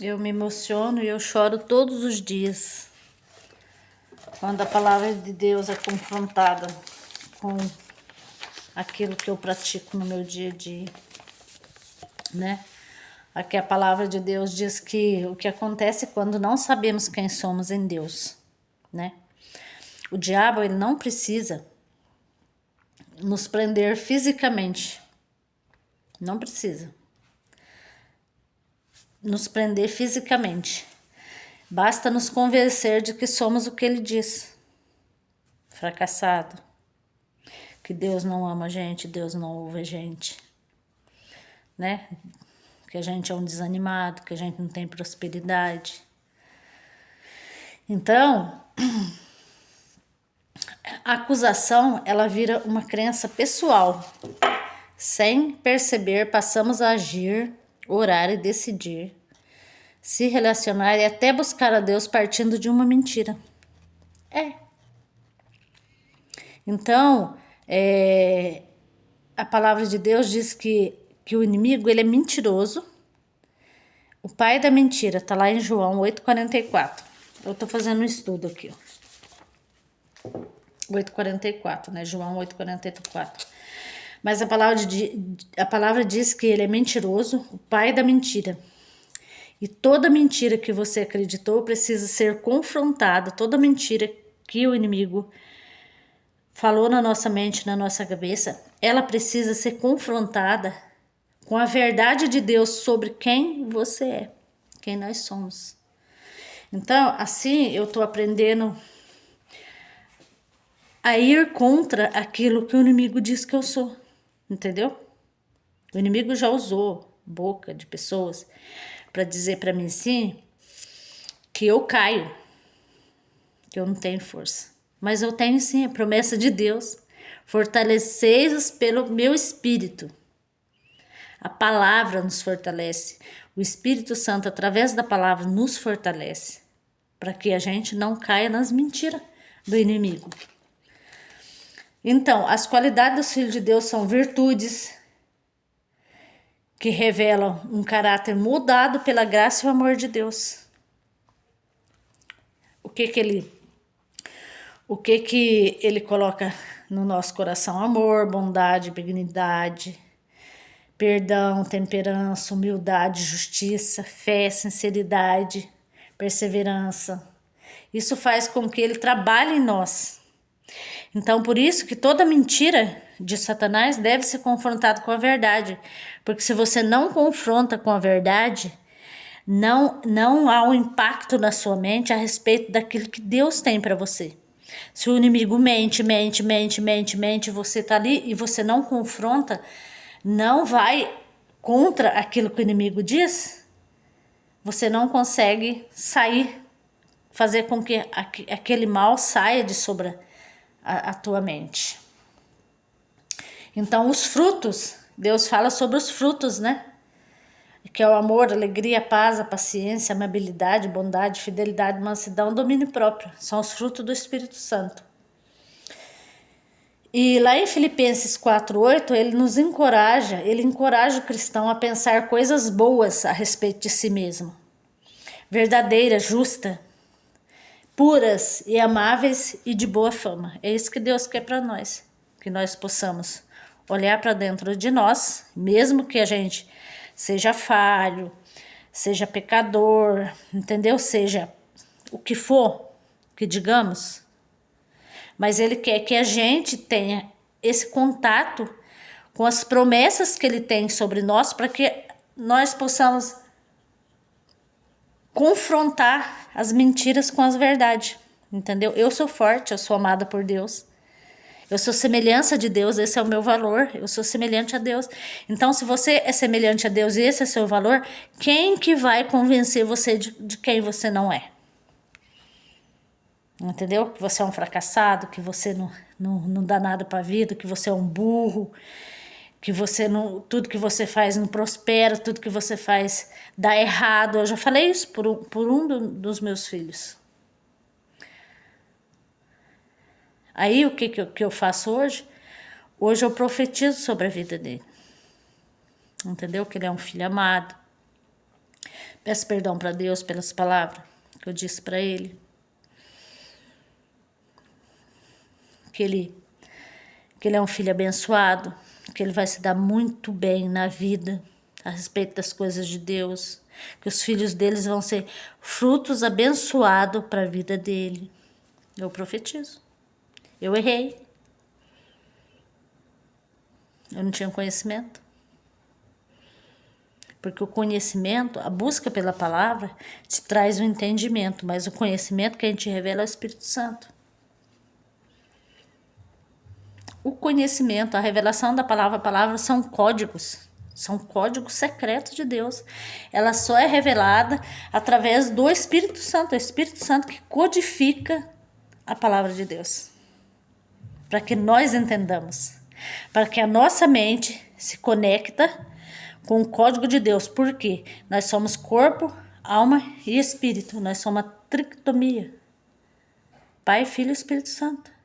Eu me emociono e eu choro todos os dias quando a palavra de Deus é confrontada com aquilo que eu pratico no meu dia a dia, né? Aqui a palavra de Deus diz que o que acontece quando não sabemos quem somos em Deus, né? O diabo, ele não precisa nos prender fisicamente. Não precisa nos prender fisicamente. Basta nos convencer de que somos o que ele diz. Fracassado. Que Deus não ama a gente, Deus não ouve a gente, né? Que a gente é um desanimado, que a gente não tem prosperidade. Então, a acusação, ela vira uma crença pessoal. Sem perceber, passamos a agir, orar e decidir, se relacionar e até buscar a Deus partindo de uma mentira. Então, a palavra de Deus diz que o inimigo, ele é mentiroso. O pai da mentira, tá lá em João 8,44. Eu tô fazendo um estudo aqui, ó. 8,44, né? João 8,44. Mas a palavra diz que ele é mentiroso, o pai da mentira. E toda mentira que você acreditou precisa ser confrontada, toda mentira que o inimigo falou na nossa mente, na nossa cabeça, ela precisa ser confrontada com a verdade de Deus sobre quem você é, quem nós somos. Então, assim, eu tô aprendendo a ir contra aquilo que o inimigo diz que eu sou, entendeu? O inimigo já usou boca de pessoas para dizer para mim sim que eu caio, que eu não tenho força. Mas eu tenho sim a promessa de Deus. Fortaleceis-os pelo meu espírito. A palavra nos fortalece. O Espírito Santo, através da palavra, nos fortalece. Para que a gente não caia nas mentiras do inimigo. Então, as qualidades dos filhos de Deus são virtudes que revelam um caráter mudado pela graça e o amor de Deus. O que ele coloca no nosso coração? Amor, bondade, benignidade, perdão, temperança, humildade, justiça, fé, sinceridade, perseverança. Isso faz com que ele trabalhe em nós. Então, por isso que toda mentira de Satanás deve ser confrontada com a verdade. Porque se você não confronta com a verdade, não há um impacto na sua mente a respeito daquilo que Deus tem para você. Se o inimigo mente, você tá ali e você não confronta, não vai contra aquilo que o inimigo diz, você não consegue sair, fazer com que aquele mal saia de sobre a tua mente. Então, os frutos, Deus fala sobre os frutos, né? Que é o amor, a alegria, a paz, a paciência, a amabilidade, bondade, fidelidade, mansidão, domínio próprio. São os frutos do Espírito Santo. E lá em Filipenses 4,8, ele encoraja o cristão a pensar coisas boas a respeito de si mesmo. Verdadeira, justa, puras e amáveis e de boa fama. É isso que Deus quer para nós. Que nós possamos olhar para dentro de nós, mesmo que a gente seja falho, seja pecador, entendeu? Seja o que for que digamos, mas ele quer que a gente tenha esse contato com as promessas que ele tem sobre nós para que nós possamos confrontar as mentiras com as verdades, entendeu? Eu sou forte, eu sou amada por Deus. Eu sou semelhança de Deus, esse é o meu valor, eu sou semelhante a Deus. Então, se você é semelhante a Deus e esse é seu valor, quem que vai convencer você de quem você não é? Entendeu? Que você é um fracassado, que você não dá nada para a vida, que você é um burro, que você não, tudo que você faz não prospera, tudo que você faz dá errado. Eu já falei isso por um dos meus filhos. Aí o que eu faço hoje? Hoje eu profetizo sobre a vida dele. Entendeu? Que ele é um filho amado. Peço perdão para Deus pelas palavras que eu disse para ele. Que ele é um filho abençoado, que ele vai se dar muito bem na vida a respeito das coisas de Deus, que os filhos deles vão ser frutos abençoados para a vida dele. Eu profetizo. Eu errei. Eu não tinha conhecimento. Porque o conhecimento, a busca pela palavra, te traz o entendimento, mas o conhecimento que a gente revela é o Espírito Santo. O conhecimento, a revelação da palavra, a palavra são códigos secretos de Deus. Ela só é revelada através do Espírito Santo, o Espírito Santo que codifica a palavra de Deus, para que nós entendamos, para que a nossa mente se conecta com o código de Deus, porque nós somos corpo, alma e espírito, nós somos uma tricotomia, Pai, Filho e Espírito Santo.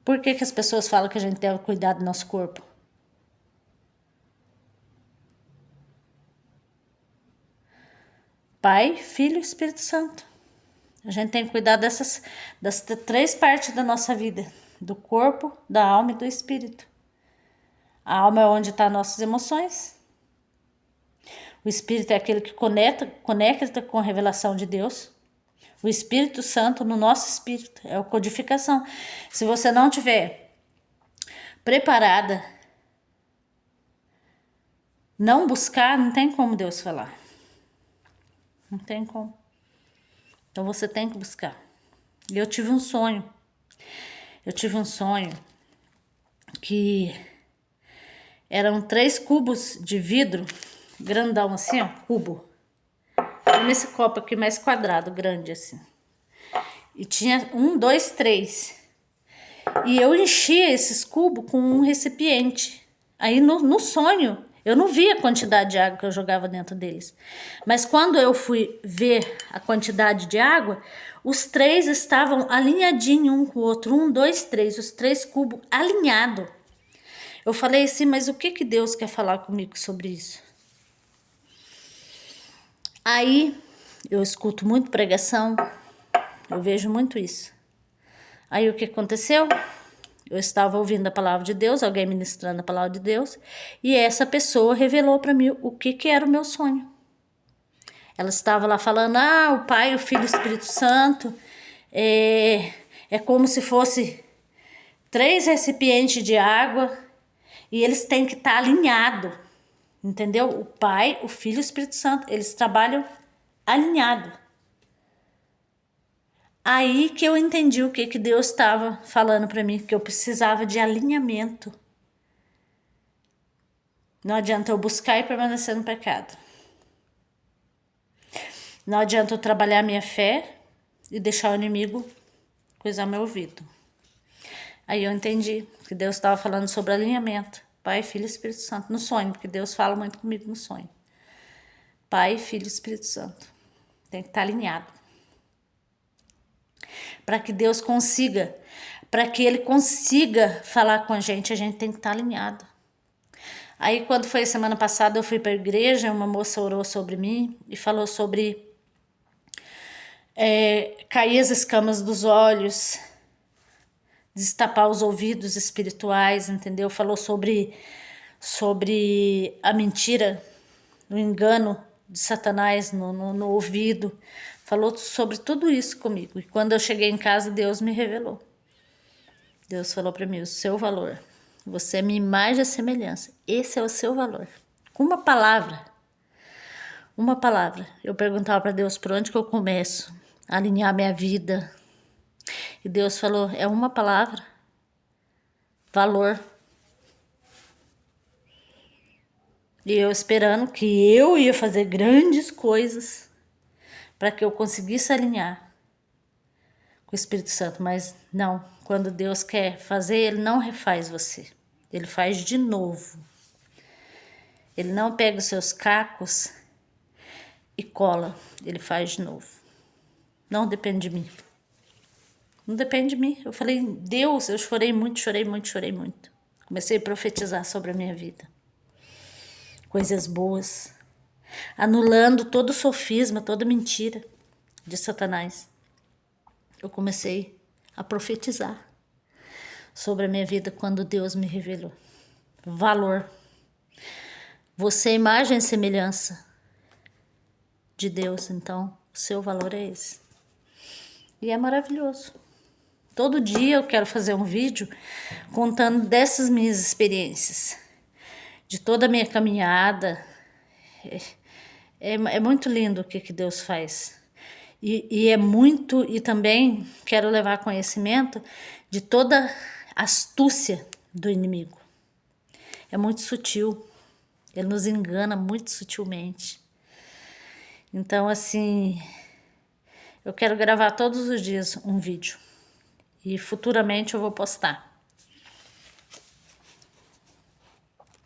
Por que as pessoas falam que a gente deve cuidar do nosso corpo? Pai, Filho e Espírito Santo. A gente tem que cuidar das 3 partes da nossa vida. Do corpo, da alma e do espírito. A alma é onde estão nossas emoções. O espírito é aquele que conecta com a revelação de Deus. O Espírito Santo no nosso espírito é a codificação. Se você não tiver preparada, não buscar, não tem como Deus falar. Não tem como. Então você tem que buscar. E eu tive um sonho. Que eram 3 cubos de vidro, grandão assim, ó, cubo. Nesse copo aqui mais quadrado, grande assim. E tinha 1, 2, 3. E eu enchia esses cubos com um recipiente. Aí no sonho, eu não via a quantidade de água que eu jogava dentro deles. Mas quando eu fui ver a quantidade de água, os 3 estavam alinhadinhos um com o outro. 1, 2, 3. Os 3 cubos alinhados. Eu falei assim, mas o que Deus quer falar comigo sobre isso? Aí eu escuto muito pregação, eu vejo muito isso. Aí o que aconteceu? Eu estava ouvindo a palavra de Deus, alguém ministrando a palavra de Deus, e essa pessoa revelou para mim o que era o meu sonho. Ela estava lá falando, o Pai, o Filho e o Espírito Santo, é como se fosse 3 recipientes de água, e eles têm que estar alinhados. Entendeu? O Pai, o Filho e o Espírito Santo, eles trabalham alinhado. Aí que eu entendi o que Deus estava falando para mim, que eu precisava de alinhamento. Não adianta eu buscar e permanecer no pecado. Não adianta eu trabalhar minha fé e deixar o inimigo coisar meu ouvido. Aí eu entendi que Deus estava falando sobre alinhamento. Pai, Filho e Espírito Santo. No sonho, porque Deus fala muito comigo no sonho. Pai, Filho e Espírito Santo. Tem que estar alinhado. Para que Deus consiga, para que Ele consiga falar com a gente tem que estar alinhado. Aí quando foi semana passada eu fui para a igreja, uma moça orou sobre mim e falou sobre cair as escamas dos olhos, destapar os ouvidos espirituais, entendeu? Falou sobre a mentira, o engano de Satanás no ouvido. Falou sobre tudo isso comigo. E quando eu cheguei em casa, Deus me revelou. Deus falou para mim, o seu valor. Você é minha imagem e semelhança. Esse é o seu valor. Com uma palavra. Eu perguntava para Deus por onde que eu começo a alinhar minha vida. E Deus falou, é uma palavra. Valor. E eu esperando que eu ia fazer grandes coisas para que eu conseguisse alinhar com o Espírito Santo. Mas não, quando Deus quer fazer, Ele não refaz você. Ele faz de novo. Ele não pega os seus cacos e cola. Ele faz de novo. Não depende de mim. Não depende de mim. Eu falei, Deus, eu chorei muito. Comecei a profetizar sobre a minha vida. Coisas boas. anulando todo sofisma, toda mentira de Satanás. Eu comecei a profetizar sobre a minha vida quando Deus me revelou. Valor. Você é imagem e semelhança de Deus, então o seu valor é esse. E é maravilhoso. Todo dia eu quero fazer um vídeo contando dessas minhas experiências, de toda a minha caminhada. É muito lindo o que Deus faz. E também quero levar conhecimento de toda a astúcia do inimigo. É muito sutil. Ele nos engana muito sutilmente. Então, assim, eu quero gravar todos os dias um vídeo. E futuramente eu vou postar.